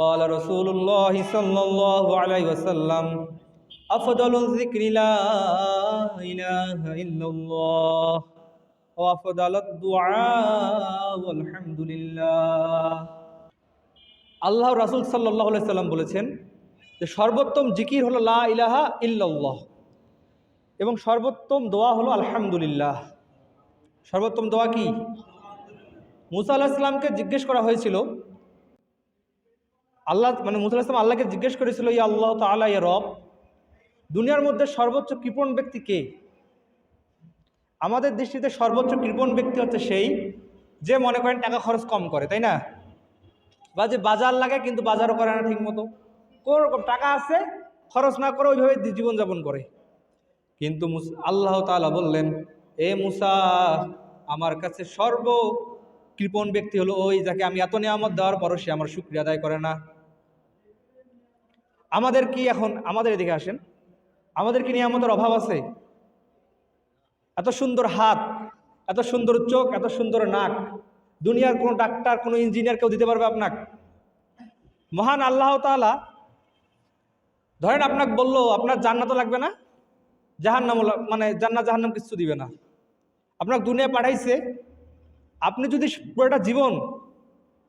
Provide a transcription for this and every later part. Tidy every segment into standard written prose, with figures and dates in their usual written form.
قال رسول الله صلى الله عليه وسلم أفضل الذكر لا إله إلا الله وأفضل الدعاء والحمد لله। আল্লাহ রাসূল সাল্লাল্লাহু আলাইহি সাল্লাম বলেছেন যে সর্বোত্তম জিকির হলো লা ইলাহা ইল্লাল্লাহ এবং সর্বোত্তম দোয়া হলো আলহামদুলিল্লাহ। সর্বোত্তম দোয়া কি? মুসা আলাইহিস সালামকে জিজ্ঞেস করা হয়েছিল, মুসা আলাইহিস সালাম আল্লাহকে জিজ্ঞেস করেছিল, ইয়া আল্লাহ তাআলা, ইয়া রব, দুনিয়ার মধ্যে সর্বোচ্চ কৃপণ ব্যক্তি কে? আমাদের দৃষ্টিতে সর্বোচ্চ কৃপণ ব্যক্তি হচ্ছে সেই যে মনে করেন টাকা খরচ কম করে, তাই না? বা যে বাজার লাগে কিন্তু বাজারও করে না ঠিক মতো, কোনো রকম টাকা আছে খরচ না করে ওইভাবে জীবনযাপন করে। কিন্তু আল্লাহ তাআলা বললেন, এ মুসা, আমার কাছে কৃপণ ব্যক্তি হলো ওই যাকে আমি এত নিয়ামত দেওয়ার পরও সে আমার শুকরিয়া আদায় করে না। আমাদের কি এখন, আমাদের এদিকে আসেন, আমাদের কি নিয়ামতের অভাব আছে? এত সুন্দর হাত, এত সুন্দর চোখ, এত সুন্দর নাক, দুনিয়ার কোনো ডাক্তার, কোনো ইঞ্জিনিয়ার কেউ দিতে পারবে আপনাকে? মহান আল্লাহ তাআলা ধরেন আপনাকে বললো আপনার জান্নাতও লাগবে না, জাহান্নাম, মানে জান্নাত জাহান্নাম কিছু দিবে না, আপনাকে দুনিয়া পাঠাইছে, আপনি যদি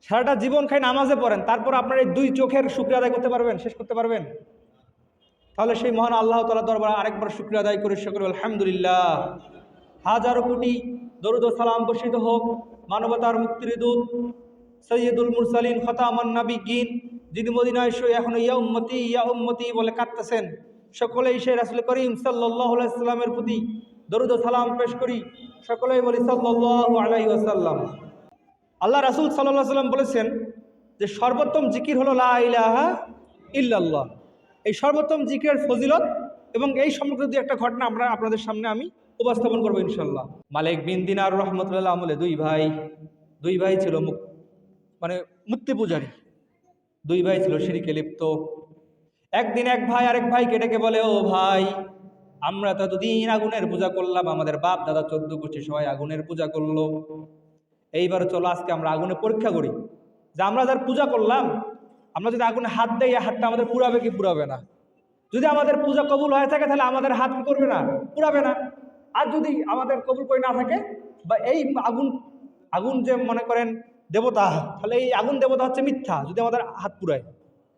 সারাটা জীবন খাই নামাজে পড়েন, তারপর আপনার এই দুই চোখের শুকরিয়া আদায় করতে পারবেন, শেষ করতে পারবেন? তাহলে সেই মহান আল্লাহ তাআলার দরবারে আরেকবার শুকরিয়া আদায় করে সকলে আলহামদুলিল্লাহ। হাজারো কোটি দরুদ ও সালাম বর্ষিত হোক মানবতার মুক্তির দূত সৈয়দুল মুরসালিন খতামান নাবিয়্যিন, যিনি মদিনায় শুয়ে এখনো ইয়া উম্মতি বলে কাঁদতেছেন। সকলেই সেই রাসূল করিম সাল্লাল্লাহু আলাইহি ওয়াসাল্লামের প্রতি দরুদ ও সালাম পেশ করি, সকলেই বলি সাল্লাল্লাহু আলাইহি ওয়াসাল্লাম। আল্লাহ রাসূল সাল্লাল্লাহু আলাইহি ওয়াসাল্লাম বলেছেন যে সর্বোত্তম জিকির হলো লা ইলাহা ইল্লাল্লাহ। এই সর্বোত্তম জিকিরের ফজিলত এবং এই সম্পর্কে দুই একটা ঘটনা আমরা আপনাদের সামনে আমি উপস্থাপন করবো ইনশাল্লাহ। মালিক বিন দিনার রহমতুল্লাহ আমলে দুই ভাই ছিল মূর্তি পূজারী, দুই ভাই ছিল শিরকে লিপ্ত। একদিন এক ভাই আরেক ভাইকে ডেকে বলে, ও ভাই, আমরা তো এতদিন আগুনের পূজা করলাম, আমাদের বাপ দাদা 14 গোষ্ঠী সবাই আগুনের পূজা করলো, এইবার চলো আজকে আমরা আগুনে পরীক্ষা করি যে আমরা যার পূজা করলাম, আমরা যদি আগুনে হাত দেই, হাতটা আমাদের পুড়াবে কি পুড়াবে না? যদি আমাদের পূজা কবুল হয়ে থাকে তাহলে আমাদের হাত কি করবে না? পুড়াবে না। আর যদি আমাদের কবুল করে না থাকে, বা এই আগুন যে মনে করেন দেবতা, তাহলে এই আগুন দেবতা হচ্ছে মিথ্যা যদি আমাদের হাত পুড়ায়,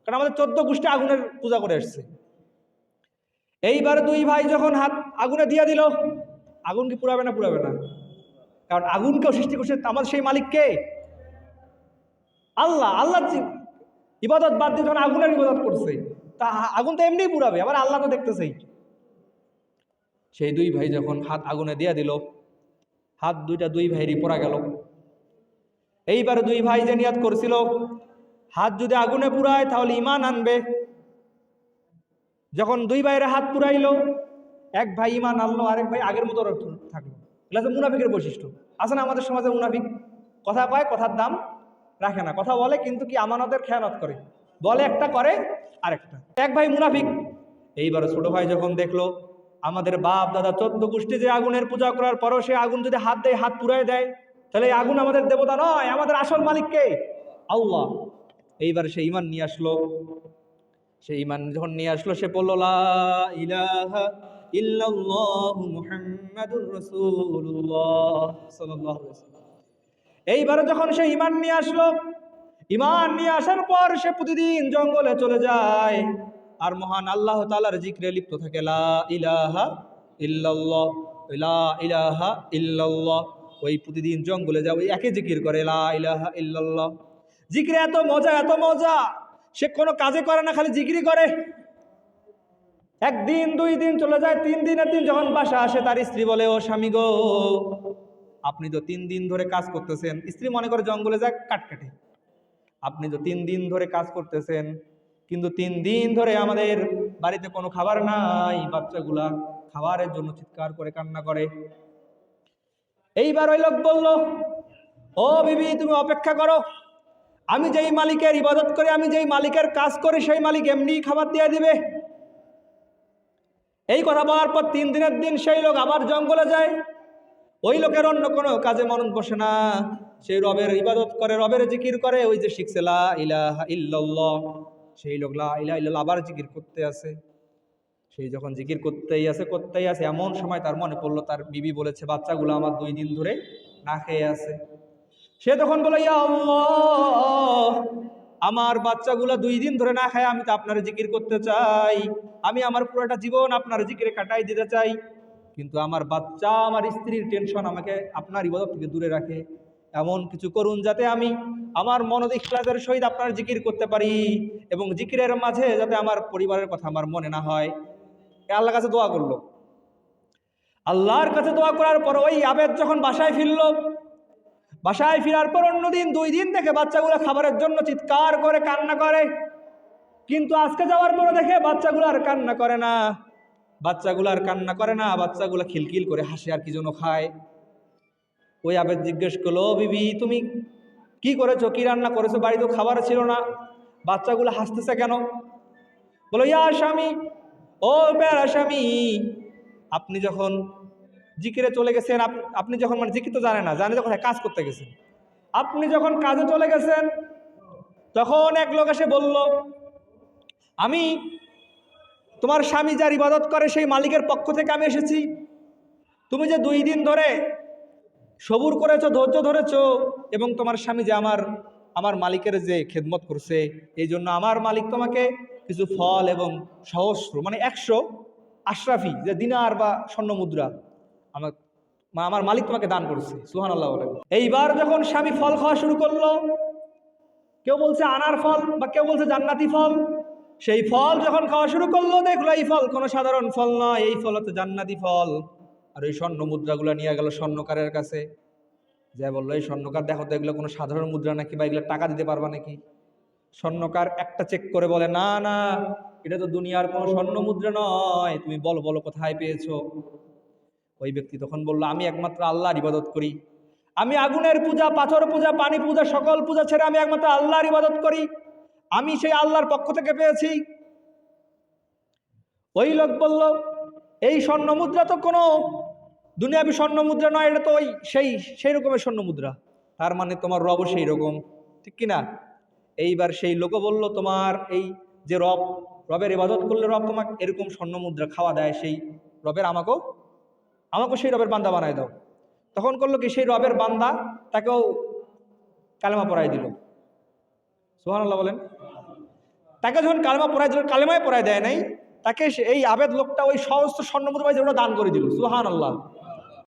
কারণ আমাদের 14 গোষ্ঠী আগুনের পূজা করে আসছে। এইবার দুই ভাই যখন হাত আগুনে দিয়ে দিল, আগুন কি পুড়াবে না? পুড়াবে না। কারণ আগুনকেও সৃষ্টি করছে আমাদের সেই মালিককে, আল্লাহ। আল্লাহ ইবাদত বাদ দিয়ে যখন আগুনের ইবাদত করছে, তা আগুন তো এমনিই পুড়াবে, আবার আল্লাহ তো দেখতেছেই। সেই দুই ভাই যখন হাত আগুনে দিয়ে দিল, হাত দুই ভাইয়েরই পোড়া গেল। এইবার দুই ভাই যে নিয়ত করছিল হাত যদি আগুনে পুড়ায় তাহলে ঈমান আনবে, যখন দুই ভাইয়ের হাত পুড়াইলো, এক ভাই ঈমান আনলো, আরেক ভাই আগের মতো থাকলো। এগুলো হচ্ছে মুনাফিকের বৈশিষ্ট্য। আছে না আমাদের সমাজে মুনাফিক? কথা কয়, কথার দাম রাখে না, কথা বলে কিন্তু কি আমানতের খেয়ানত করে, বলে একটা করে আরেকটা। এক ভাই মুনাফিক। এইবার ছোট ভাই যখন দেখলো আমাদের বাপ দাদা 14 গোষ্ঠী যে আগুনের পূজা করার পরও সে আগুন যদি হাত দেয়, হাত পুড়ায় দেয়, তাহলে এই আগুন আমাদের দেবতা নয়, আমাদের আসল মালিক কে? আল্লাহ। এইবার সে ঈমান নিয়ে আসলো। সেই ঈমান যখন নিয়ে আসলো, সে বলল, লা ইলাহা ইল্লাল্লাহু মুহাম্মাদুর রাসূলুল্লাহ সাল্লাল্লাহু আলাইহি ওয়াসাল্লাম। এইবার যখন সে ঈমান নিয়ে আসলো, ঈমান নিয়ে আসার পর সে প্রতিদিন জঙ্গলে চলে যায় আর মহান আল্লাহ তাআলার জিকরে লিপ্ত থাকে। লা ইলাহা ইল্লাল্লাহ, লা ইলাহা ইল্লাল্লাহ। ওই প্রতিদিন জঙ্গলে যায়, ওই একই জিকির করে, লা ইলাহা ইল্লাল্লাহ। জিকিরে এত মজা, সে কোনো কাজে করে না, খালি জিকিরই করে। একদিন 2 দিন চলে যায়, 3 দিনের দিন যখন বাসা আসে, তার স্ত্রী বলে, ও স্বামী গো, আপনি তো 3 দিন ধরে কাজ করতেছেন। স্ত্রী মনে করে জঙ্গলে যায় কাটে, আপনি তো 3 দিন ধরে কাজ করতেছেন, কিন্তু 3 দিন ধরে আমাদের বাড়িতে কোনো খাবার নাই, বাচ্চাগুলা খাবারের জন্য চিৎকার করে কান্না করে। এইবার ওই লোক বলল, ও বিবি, তুমি অপেক্ষা করো, আমি যেই মালিকের ইবাদত করি, আমি যেই মালিকের কাজ করি, সেই মালিক এমনি খাবার দিয়ে দিবে। এই কথা বলার পর 3 দিনের দিন সেই লোক আবার জঙ্গলে যায়। ওই লোকের অন্য কোনো কাজে মন বসে না, সেই রবের ইবাদত করে, রবের জিকির করে, ওই যে শিখছে লা ইলাহা ইল্লাল্লাহ, সেই লোক লা ইলাহা ইল্লাল্লাহ আবার জিকির করতে আছে। সেই যখন জিকির করতেই আছে, এমন সময় তার মনে পড়লো তার বিবি বলেছে বাচ্চাগুলো আমার 2 দিন ধরে না খেয়ে আছে। সে তখন বলে, ইয়া আল্লাহ, আমার বাচ্চাগুলো 2 দিন ধরে না খায়, আমি তো আপনার জিকির করতে চাই, আমি আমার পুরোটা জীবন আপনার জিকিরে কাটাই দিতে চাই, কিন্তু আমার বাচ্চা, আমার স্ত্রীর টেনশন আমাকে আপনার ইবাদত থেকে দূরে রাখে। এমন কিছু করুন যাতে আমি আমার মনোদ ইখলাসের সহিত আপনার জিকির করতে পারি, এবং জিকিরের মাঝে যাতে আমার পরিবারের কথা আমার মনে না হয়। আল্লাহর কাছে দোয়া করলো। আল্লাহর কাছে দোয়া করার পর ওই আবেদ যখন বাসায় ফিরল, বাসায় ফেরার পর অন্যদিন 2 দিন দেখে বাচ্চাগুলো খাবারের জন্য চিৎকার করে কান্না করে, কিন্তু আজকে যাওয়ার পর দেখে বাচ্চাগুলো আর কান্না করে না, বাচ্চাগুলো খিলখিল করে হাসে আর কি যেন খায়। ওই আবেদ জিজ্ঞেস করলো, বিবি তুমি কি করেছো, কি রান্না করেছো, বাড়ি তো খাবার ছিল না, বাচ্চাগুলো হাসতেছে কেন? বলো, ইয়া স্বামী, ও প্যারা স্বামী, আপনি যখন জিকিরে চলে গেছেন, আপনি যখন মানে জিকির তো জানে যখন কাজ করতে গেছেন, আপনি যখন কাজে চলে গেছেন, তখন এক লোক এসে বলল, আমি তোমার স্বামী যার ইবাদত করে সেই মালিকের পক্ষ থেকে আমি এসেছি, তুমি যে 2 দিন ধরে সবুর করেছো, ধৈর্য ধরেছো, এবং তোমার স্বামী যে আমার মালিকের যে খেদমত করছে, এই জন্য আমার মালিক তোমাকে কিছু ফল এবং সহস্র মানে 100 আশরাফি যে দিনার বা স্বর্ণ মুদ্রা আমার মালিক তোমাকে দান করছে। সুবহানাল্লাহ বলেন। এইবার যখন স্বামী ফল খাওয়া শুরু করলো, কেউ বলছে আনার ফল বা কেউ বলছে জান্নাতি ফল, সেই ফল যখন খাওয়া শুরু করলো, দেখলো এই ফল কোনো সাধারণ ফল নয়, এই ফল হচ্ছে জান্নাতি ফল। আর ওই স্বর্ণ মুদ্রাগুলো নিয়ে গেল স্বর্ণকারের কাছে, যা বললো, এই স্বর্ণকার দেখো তো এগুলো কোনো সাধারণ মুদ্রা নাকি, বা এগুলো টাকা দিতে পারবা নাকি? স্বর্ণকার একটা চেক করে বলে, না না, এটা তো দুনিয়ার কোনো স্বর্ণ মুদ্রা নয়, তুমি বলো কোথায় পেয়েছো? ওই ব্যক্তি তখন বলল, আমি একমাত্র আল্লাহর ইবাদত করি, আমি আগুনের পূজা, পাথর পূজা, পানি পূজা, সকল পূজা ছেড়ে আমি একমাত্র আল্লাহর ইবাদত করি, আমি সেই আল্লাহর পক্ষ থেকে পেয়েছি। ওই লোক বলল, এই স্বর্ণ মুদ্রা তো কোনো দুনিয়াবি স্বর্ণ মুদ্রা নয়, এটা তো ওই সেই রকমের স্বর্ণ মুদ্রা, তার মানে তোমার রব সেই রকম, ঠিক কিনা? এইবার সেই লোকও বলল, তোমার এই যে রবের ইবাদত করলে রব তোমাকে এরকম স্বর্ণ মুদ্রা খাওয়া দেয়, সেই রবের আমাকেও সেই রবের বান্দা বানায় দাও। তখন করলো কি, সেই রবের বান্দা তাকেও কালেমা পড়াই দিল। সুবহানাল্লাহ বলেন। তাকে যখন কালেমা পড়াই দিল, কালেমায় পড়াই দেয় নাই, তাকে এই আবেদ লোকটা ওই সমস্ত স্বর্ণ মুদ্রা ওটা দান করে দিল। সুবহানাল্লাহ।